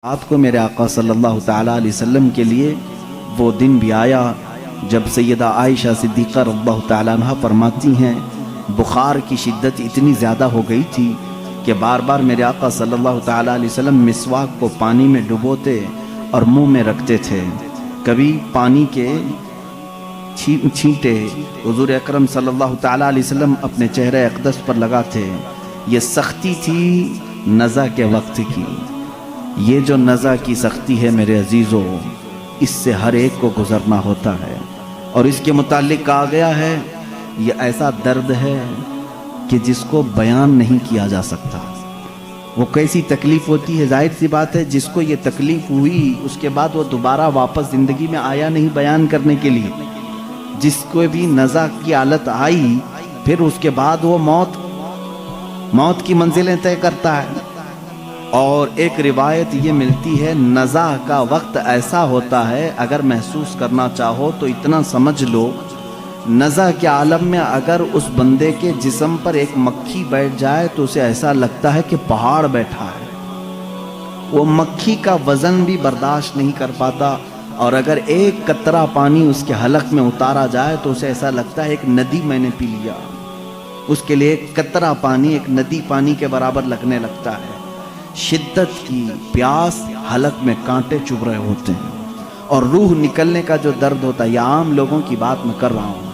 رات کو میرے آقا صلی اللہ تعالیٰ علیہ وسلم کے لیے وہ دن بھی آیا جب سیدہ عائشہ صدیقہ رضی اللہ تعالیٰ عنہ فرماتی ہیں بخار کی شدت اتنی زیادہ ہو گئی تھی کہ بار بار میرے آقا صلی اللہ تعالیٰ علیہ وسلم مسواک کو پانی میں ڈبوتے اور منہ میں رکھتے تھے. کبھی پانی کے چھینٹے حضور اکرم صلی اللہ تعالیٰ علیہ وسلم اپنے چہرے اقدس پر لگاتے. یہ سختی تھی نزع کے وقت کی. یہ جو نزع کی سختی ہے میرے عزیزو، اس سے ہر ایک کو گزرنا ہوتا ہے. اور اس کے متعلق کہا گیا ہے یہ ایسا درد ہے کہ جس کو بیان نہیں کیا جا سکتا. وہ کیسی تکلیف ہوتی ہے، ظاہر سی بات ہے جس کو یہ تکلیف ہوئی اس کے بعد وہ دوبارہ واپس زندگی میں آیا نہیں بیان کرنے کے لیے. جس کو بھی نزع کی حالت آئی پھر اس کے بعد وہ موت کی منزلیں طے کرتا ہے. اور ایک روایت یہ ملتی ہے نزع کا وقت ایسا ہوتا ہے، اگر محسوس کرنا چاہو تو اتنا سمجھ لو، نزع کے عالم میں اگر اس بندے کے جسم پر ایک مکھی بیٹھ جائے تو اسے ایسا لگتا ہے کہ پہاڑ بیٹھا ہے. وہ مکھی کا وزن بھی برداشت نہیں کر پاتا. اور اگر ایک قطرہ پانی اس کے حلق میں اتارا جائے تو اسے ایسا لگتا ہے ایک ندی میں نے پی لیا. اس کے لیے ایک قطرہ پانی ایک ندی پانی کے برابر لگنے لگتا ہے. شدت کی پیاس، حلق میں کانٹے چبھ رہے ہوتے ہیں اور روح نکلنے کا جو درد ہوتا ہے، یہ عام لوگوں کی بات میں کر رہا ہوں.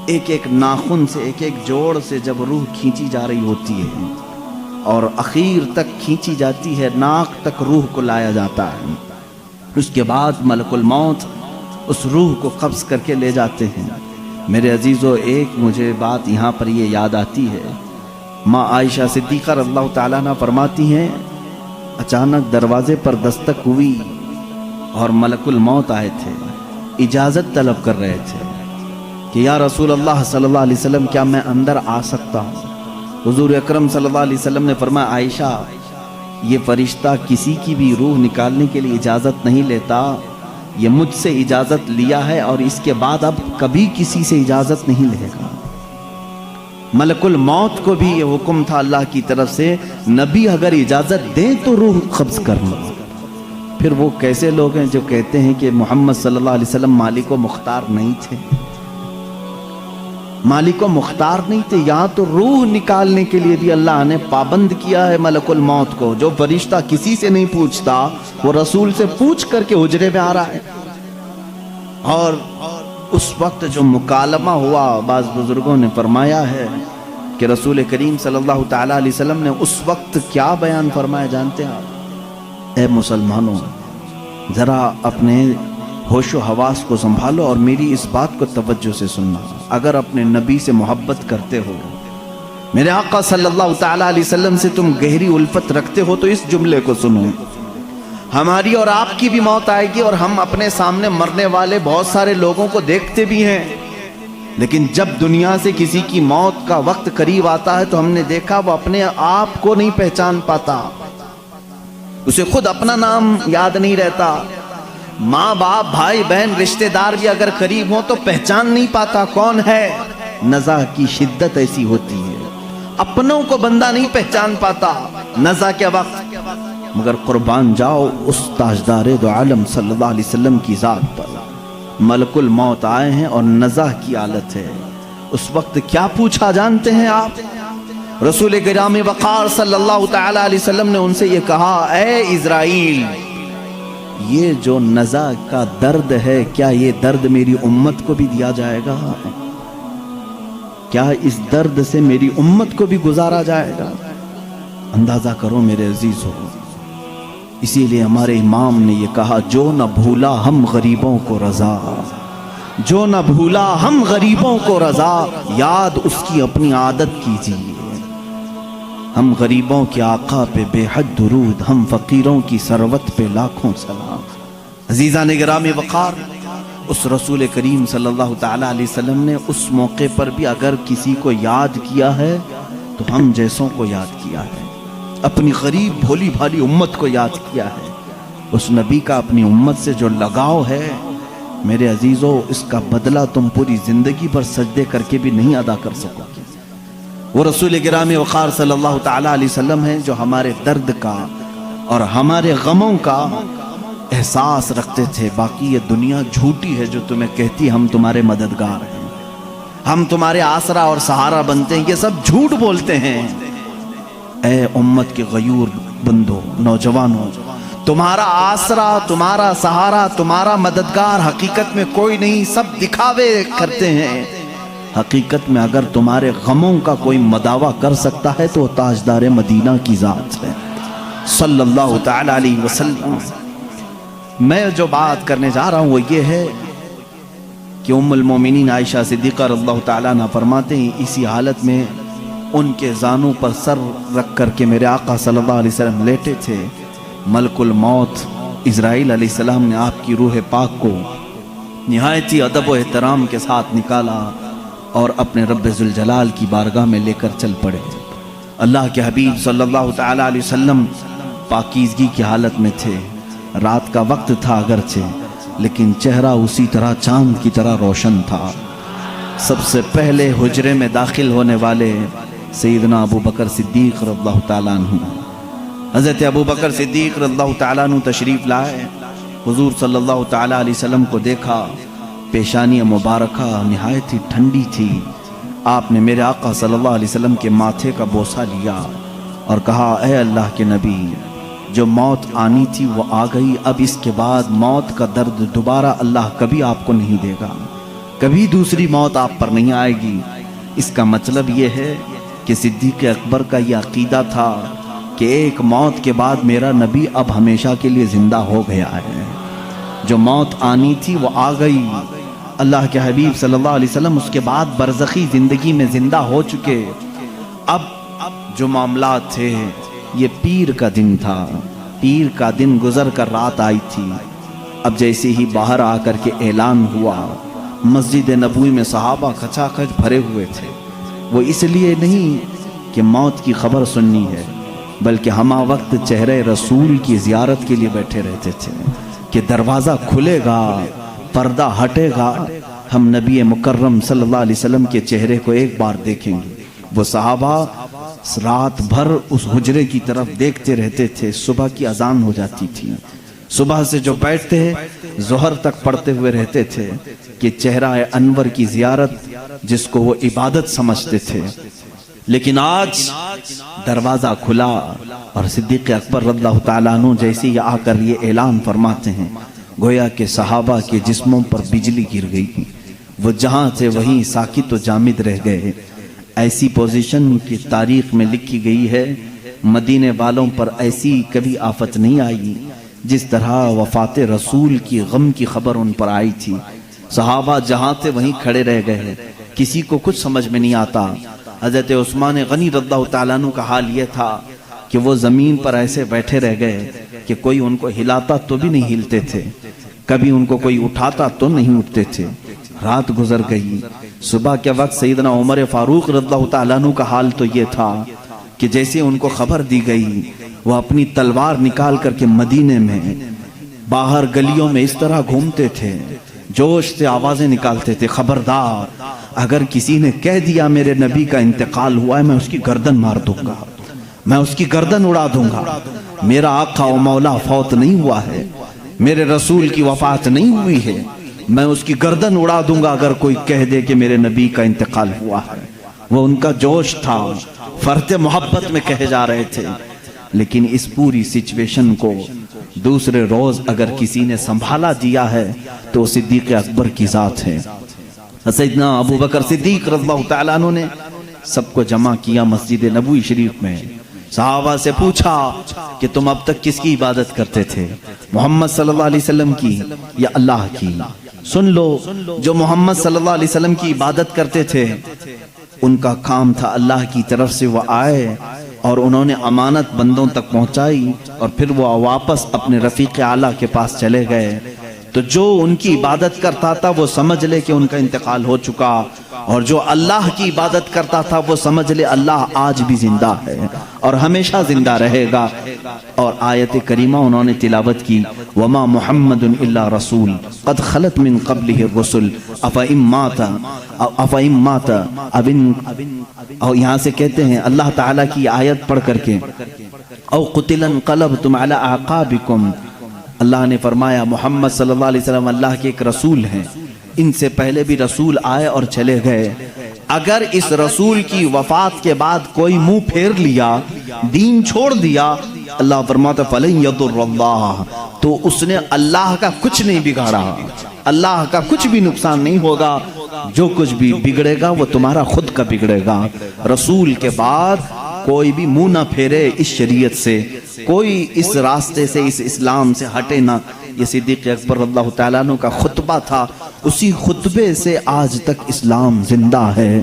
ایک ایک ناخن سے ایک ایک جوڑ سے جب روح کھینچی جا رہی ہوتی ہے اور اخیر تک کھینچی جاتی ہے، ناک تک روح کو لایا جاتا ہے. اس کے بعد ملک الموت اس روح کو قبض کر کے لے جاتے ہیں. میرے عزیزو، ایک مجھے بات یہاں پر یہ یاد آتی ہے. ماں عائشہ صدیقہ رضی اللہ تعالیٰ عنہ فرماتی ہیں اچانک دروازے پر دستک ہوئی اور ملک الموت آئے تھے. اجازت طلب کر رہے تھے کہ یا رسول اللہ صلی اللہ علیہ وسلم کیا میں اندر آ سکتا ہوں؟ حضور اکرم صلی اللہ علیہ وسلم نے فرمایا عائشہ، یہ فرشتہ کسی کی بھی روح نکالنے کے لیے اجازت نہیں لیتا. یہ مجھ سے اجازت لیا ہے اور اس کے بعد اب کبھی کسی سے اجازت نہیں لے گا. ملک الموت کو بھی یہ حکم تھا اللہ کی طرف سے، نبی اگر اجازت دیں تو روح قبض کرنا. پھر وہ کیسے لوگ ہیں جو کہتے ہیں کہ محمد صلی اللہ علیہ وسلم مالک و مختار نہیں تھے؟ مالک و مختار نہیں تھے. یہاں تو روح نکالنے کے لیے بھی اللہ نے پابند کیا ہے ملک الموت کو. جو فرشتہ کسی سے نہیں پوچھتا وہ رسول سے پوچھ کر کے حجرے میں آ رہا ہے. اور اس وقت جو مکالمہ ہوا، بعض بزرگوں نے فرمایا ہے کہ رسول کریم صلی اللہ تعالیٰ علیہ وسلم نے اس وقت کیا بیان فرمایا جانتے ہیں آپ؟ اے مسلمانوں، ذرا اپنے ہوش و حواس کو سنبھالو اور میری اس بات کو توجہ سے سننا. اگر اپنے نبی سے محبت کرتے ہو، میرے آقا صلی اللہ تعالیٰ علیہ وسلم سے تم گہری الفت رکھتے ہو تو اس جملے کو سنو. ہماری اور آپ کی بھی موت آئے گی اور ہم اپنے سامنے مرنے والے بہت سارے لوگوں کو دیکھتے بھی ہیں، لیکن جب دنیا سے کسی کی موت کا وقت قریب آتا ہے تو ہم نے دیکھا وہ اپنے آپ کو نہیں پہچان پاتا. اسے خود اپنا نام یاد نہیں رہتا. ماں باپ بھائی بہن رشتہ دار بھی اگر قریب ہوں تو پہچان نہیں پاتا کون ہے. نزع کی شدت ایسی ہوتی ہے، اپنوں کو بندہ نہیں پہچان پاتا نزع کے وقت. مگر قربان جاؤ اس تاجدار دو عالم صلی اللہ علیہ وسلم کی ذات پر. ملک الموت آئے ہیں اور نزع کی حالت ہے. اس وقت کیا پوچھا جانتے ہیں آپ؟ رسول گرامی وقار صلی اللہ تعالیٰ علیہ وسلم نے ان سے یہ کہا، اے اسرائیل، یہ جو نزع کا درد ہے کیا یہ درد میری امت کو بھی دیا جائے گا؟ کیا اس درد سے میری امت کو بھی گزارا جائے گا؟ اندازہ کرو میرے عزیز ہو. اسی لیے ہمارے امام نے یہ کہا، جو نہ بھولا ہم غریبوں کو رضا، جو نہ بھولا ہم غریبوں کو رضا، یاد اس کی اپنی عادت کیجیے. ہم غریبوں کے آقا پہ بے حد درود، ہم فقیروں کی ثروت پہ لاکھوں سلام. عزیزان گرامی وقار، اس رسول کریم صلی اللہ تعالیٰ علیہ وسلم نے اس موقع پر بھی اگر کسی کو یاد کیا ہے تو ہم جیسوں کو یاد کیا ہے، اپنی غریب بھولی بھالی امت کو یاد کیا ہے. اس نبی کا اپنی امت سے جو لگاؤ ہے میرے عزیزو، اس کا بدلہ تم پوری زندگی پر سجدے کر کے بھی نہیں ادا کر سکو گے. وہ رسول گرامی وقار صلی اللہ تعالیٰ علیہ وسلم ہیں جو ہمارے درد کا اور ہمارے غموں کا احساس رکھتے تھے. باقی یہ دنیا جھوٹی ہے جو تمہیں کہتی ہم تمہارے مددگار ہیں, ہم تمہارے آسرا اور سہارا بنتے ہیں, یہ سب جھوٹ بولتے ہیں. اے امت کے غیور بندو, نوجوانوں, تمہارا آسرا, تمہارا سہارا, تمہارا مددگار حقیقت میں کوئی نہیں, سب دکھاوے کرتے ہیں. حقیقت میں اگر تمہارے غموں کا کوئی مداوع کر سکتا ہے تو وہ تاجدار مدینہ کی ذات ہے صلی اللہ تعالی علیہ وسلم. میں جو بات کرنے جا رہا ہوں وہ یہ ہے کہ ام المومنین عائشہ صدیقہ رضی اللہ تعالیٰ عنہ فرماتے ہیں, اسی حالت میں ان کے زانوں پر سر رکھ کر کے میرے آقا صلی اللہ علیہ وسلم لیٹے تھے. ملک الموت اسرائیل علیہ السلام نے آپ کی روح پاک کو نہایت ہی ادب و احترام کے ساتھ نکالا اور اپنے رب ذوالجلال کی بارگاہ میں لے کر چل پڑے. اللہ کے حبیب صلی اللہ تعالی علیہ وسلم پاکیزگی کی حالت میں تھے. رات کا وقت تھا اگرچہ, لیکن چہرہ اسی طرح چاند کی طرح روشن تھا. سب سے پہلے حجرے میں داخل ہونے والے سیدنا ابو بکر صدیق رضی اللہ تعالیٰ عنہ. حضرت ابو بکر صدیق رضی اللہ تعالیٰ عنہ تشریف لائے. حضور صلی اللہ تعالیٰ علیہ وسلم کو دیکھا, پیشانی مبارکہ نہایت ہی ٹھنڈی تھی. آپ نے میرے آقا صلی اللہ علیہ وسلم کے ماتھے کا بوسہ لیا اور کہا, اے اللہ کے نبی, جو موت آنی تھی وہ آ گئی, اب اس کے بعد موت کا درد دوبارہ اللہ کبھی آپ کو نہیں دے گا, کبھی دوسری موت آپ پر نہیں آئے گی. اس کا مطلب یہ ہے کہ صدیق اکبر کا یہ عقیدہ تھا کہ ایک موت کے بعد میرا نبی اب ہمیشہ کے لیے زندہ ہو گیا ہے. جو موت آنی تھی وہ آ گئی. اللہ کے حبیب صلی اللہ علیہ وسلم اس کے بعد برزخی زندگی میں زندہ ہو چکے. اب جو معاملات تھے, یہ پیر کا دن تھا. پیر کا دن گزر کر رات آئی تھی. اب جیسے ہی باہر آ کر کے اعلان ہوا, مسجد نبوی میں صحابہ کھچا کھچ بھرے ہوئے تھے. وہ اس لیے نہیں کہ موت کی خبر سننی ہے, بلکہ ہمہ وقت چہرے رسول کی زیارت کے لیے بیٹھے رہتے تھے کہ دروازہ کھلے گا, پردہ ہٹے گا, ہم نبی مکرم صلی اللہ علیہ وسلم کے چہرے کو ایک بار دیکھیں گے. وہ صحابہ رات بھر اس حجرے کی طرف دیکھتے رہتے تھے. صبح کی اذان ہو جاتی تھی, صبح سے جو بیٹھتے ظہر تک پڑھتے ہوئے رہتے تھے کہ چہرہ انور کی زیارت جس کو وہ عبادت سمجھتے تھے. لیکن آج دروازہ کھلا اور صدیق اکبر رضی اللہ تعالیٰ عنہ جیسے ہی آ کر یہ اعلان فرماتے ہیں, گویا کہ صحابہ کے جسموں پر بجلی گر گئی. وہ جہاں تھے وہیں ساکت و جامد رہ گئے. ایسی پوزیشن کی تاریخ میں لکھی گئی ہے, مدینے والوں پر ایسی کبھی آفت نہیں آئی جس طرح وفات رسول کی غم کی خبر ان پر آئی تھی. صحابہ جہاں تھے وہیں کھڑے رہ گئے, کسی کو کچھ سمجھ میں نہیں آتا. حضرت عثمان غنی رضی اللہ تعالیٰ عنہ کا حال یہ تھا کہ وہ زمین پر ایسے بیٹھے رہ گئے کہ کوئی ان کو ہلاتا تو بھی نہیں ہلتے تھے, کبھی ان کو کوئی اٹھاتا تو نہیں اٹھتے تھے. رات گزر گئی. صبح کے وقت سیدنا عمر فاروق رضی اللہ تعالیٰ عنہ کا حال تو یہ تھا کہ جیسے ان کو خبر دی گئی, وہ اپنی تلوار نکال کر کے مدینے میں باہر گلیوں میں اس طرح گھومتے تھے, جوش سے آوازیں نکالتے تھے, خبردار اگر کسی نے کہہ دیا میرے نبی کا انتقال ہوا ہے, میں اس کی گردن مار دوں گا, میں اس کی گردن اڑا دوں گا. میرا آقا و مولا فوت نہیں ہوا ہے, میرے رسول کی وفات نہیں ہوئی ہے, میں اس کی گردن اڑا دوں گا اگر کوئی کہہ دے کہ میرے نبی کا انتقال ہوا ہے. وہ ان کا جوش تھا, فرط محبت میں کہے جا رہے تھے. لیکن اس پوری سچویشن کو دوسرے روز اگر کسی نے سنبھالا دیا ہے تو صدیق اکبر کی ذات ہے. سیدنا ابو بکر صدیق رضی اللہ تعالیٰ عنہ نے سب کو جمع کیا مسجد نبوی شریف میں. صحابہ سے پوچھا کہ تم اب تک کس کی عبادت کرتے تھے, محمد صلی اللہ علیہ وسلم کی یا اللہ کی؟ سن لو, جو محمد صلی اللہ علیہ وسلم کی عبادت کرتے تھے ان کا کام تھا اللہ کی طرف سے وہ آئے اور انہوں نے امانت بندوں تک پہنچائی اور پھر وہ واپس اپنے رفیق اعلیٰ کے پاس چلے گئے. تو جو ان کی عبادت کرتا تھا وہ سمجھ لے کہ ان کا انتقال ہو چکا, اور جو اللہ کی عبادت کرتا تھا وہ سمجھ لے اللہ آج بھی زندہ ہے اور ہمیشہ زندہ رہے گا. اور آیت کریمہ انہوں نے تلاوت کی, وما محمد الا رسول قد خلت من قبلہ الرسل افئن مات اور یہاں سے کہتے ہیں اللہ تعالیٰ کی آیت پڑھ کر کے او قتلا انقلبتم علی اعقابکم. اللہ نے فرمایا محمد صلی اللہ علیہ وسلم اللہ کے ایک رسول ہیں، ان سے پہلے بھی رسول آئے اور چلے گئے. اگر اس رسول کی وفات کے بعد کوئی منہ پھیر لیا، دین چھوڑ دیا، اللہ فرماتا فَلَن يَضُرَّ اللَّهَ، تو اس نے اللہ کا کچھ نہیں بگاڑا، اللہ کا کچھ بھی نقصان نہیں ہوگا. جو کچھ بھی بگڑے گا وہ تمہارا خود کا بگڑے گا. رسول کے بعد کوئی بھی منہ نہ پھیرے اس شریعت سے، کوئی اس راستے سے، اس اسلام سے ہٹے نہ. یہ صدیق اکبر رضی اللہ تعالیٰ عنہ کا خطبہ تھا، اسی خطبے سے آج تک اسلام زندہ ہے.